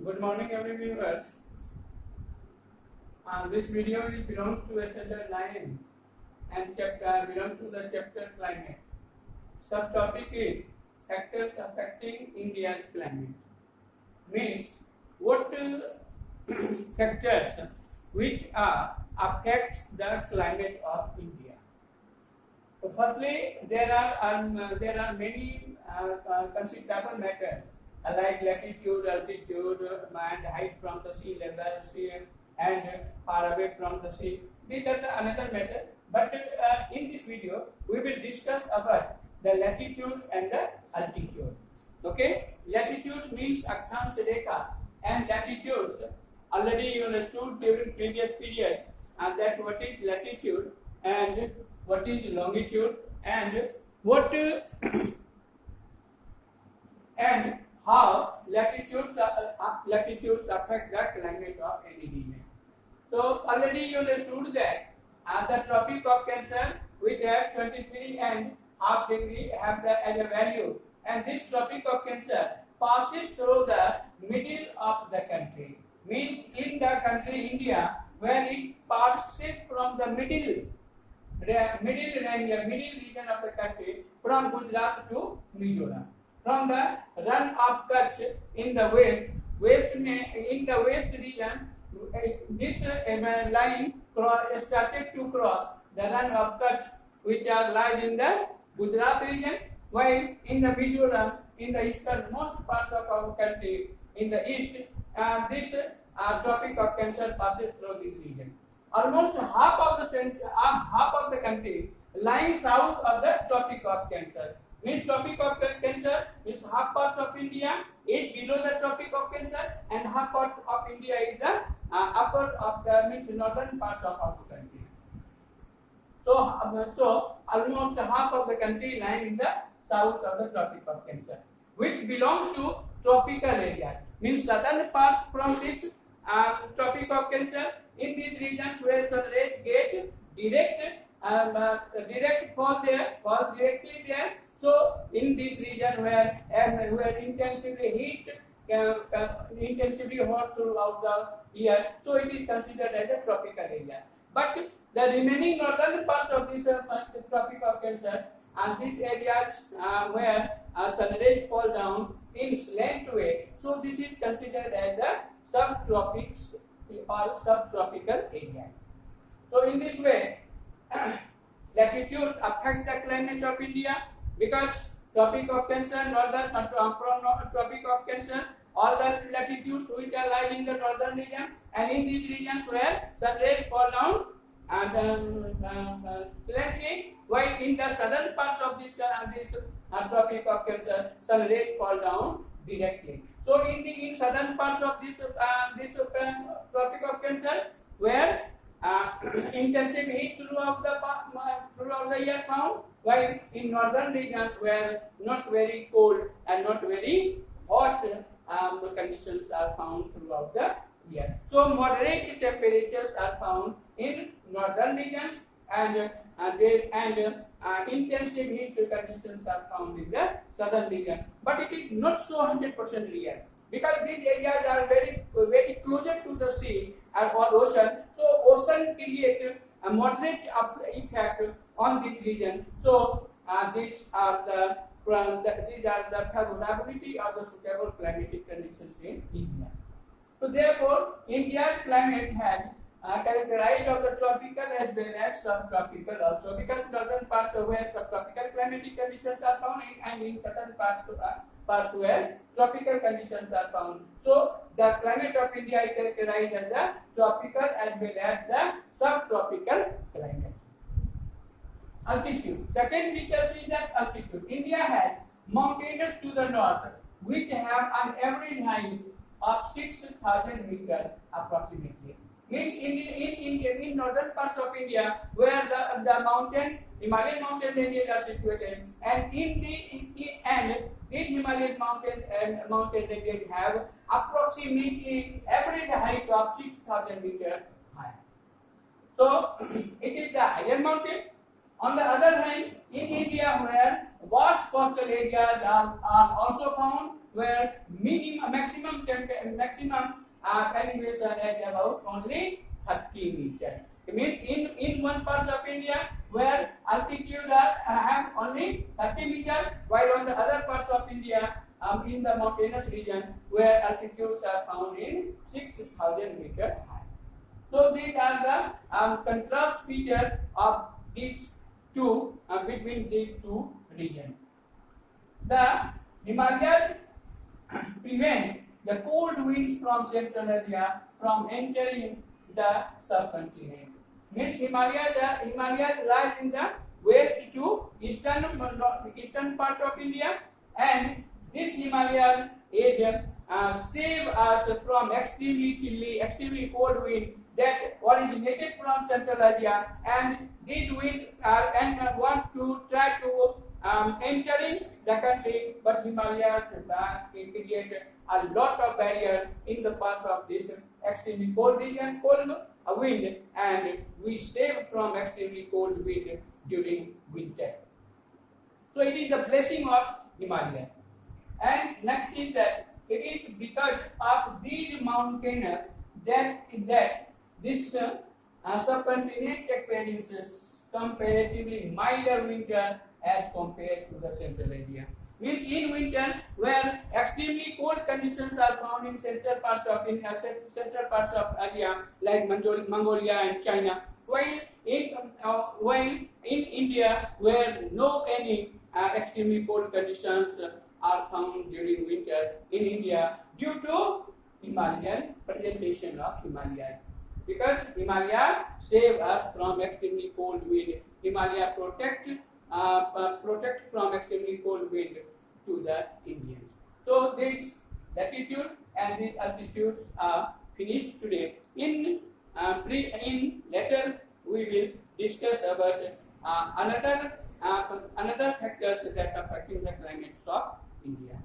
Good morning, every viewers. This video will belong to a standard 9 and belong to the chapter climate. Subtopic is factors affecting India's climate. Means what factors which affects the climate of India. So firstly, there are many considerable matters like latitude, altitude, and height from the sea level, and far away from the sea. These are the another matter. But in this video, we will discuss about the latitude and the altitude. Okay, latitude means Akshans Rekha, and latitudes already you understood during previous period, and that what is latitude and what is longitude and what and how latitudes affect the climate of any region. So already you understood that the Tropic of Cancer, which have 23.5 degree have the as a value, and this Tropic of Cancer passes through the middle of the country. Means in the country India, where it passes from the middle region of the country, from Gujarat to Mizoram. From the run of Kutch in the in the west region, this line started to cross the run of Kutch, which lies in the Gujarat region, while in the Mizoram, in the easternmost parts of our country, in the east, this Tropic of Cancer passes through this region. Almost half of the country lying south of the Tropic of Cancer. Means Tropic of Cancer is half parts of India is below the Tropic of Cancer, and half part of India is the upper of the means northern parts of our country. So almost half of the country lying in the south of the Tropic of Cancer, which belongs to tropical area. Means southern parts from this Tropic of Cancer, in these regions where sun rays get direct fall directly there. So in this region where intensively hot throughout the year, so it is considered as a tropical area. But the remaining northern parts of this Tropic of Cancer, and these areas where sun rays fall down in slant way, so this is considered as the subtropics or subtropical area. So in this way, latitude affect the climate of India, because Tropic of Cancer, Tropic of Cancer, all the latitudes which are lying in the northern region, and in these regions where sun rays fall down and slightly, while in the southern parts of this Tropic of Cancer, sun rays fall down directly. So in southern parts of this Tropic of Cancer, where intensive heat throughout the year found, while in northern regions where not very cold and not very hot conditions are found throughout the year. So moderate temperatures are found in northern regions, and intensive heat conditions are found in the southern region. But it is not so 100% real, because these areas are very closer to the sea or ocean. So ocean creates a moderate effect on this region. So these are the favorability of the suitable climatic conditions in India. So therefore, India's climate has characterized of the tropical as well as subtropical also, because northern parts where subtropical climatic conditions are found, and in certain parts where tropical conditions are found. So the climate of India is characterized as the tropical as well as the subtropical climate. Altitude. Second feature is that altitude. India has mountains to the north which have an average height of 6,000 meters approximately. Means in northern parts of India, where the Himalayan mountain ranges are situated, and these Himalayan mountain ranges have approximately average height of 6,000 meters high. So it is the higher mountain. On the other hand, in India, where vast coastal areas are also found where maximum elevation at about only 30 meters. It means in one part of India where altitude have only 30 meters, while on the other parts of India in the mountainous region where altitudes are found in 6,000 meters high. So these are the contrast feature of these two between these two regions. The Himalayas prevent the cold winds from Central Asia from entering the subcontinent. Means Himalayas lies in the west to eastern part of India, and this Himalayan area save us from extremely chilly, extremely cold wind that originated from Central Asia, and these winds are and want to try to entering the country, but Himalayas create a lot of barrier in the path of this extremely cold region, cold wind, and we save from extremely cold wind during winter. So it is the blessing of Himalaya. And next is that it is because of these mountains that this subcontinent experiences comparatively milder winter as compared to the Central Asia. Means in winter, where extremely cold conditions are found in central parts of Asia, like Mongolia and China, while in India, where no any extremely cold conditions are found during winter in India due to Himalayan presentation of Himalaya. Because Himalaya save us from extremely cold wind. Himalaya protect from extremely cold wind to the Indians. So this latitude and these altitudes are finished today. In later we will discuss about another factors that affecting the climates of India.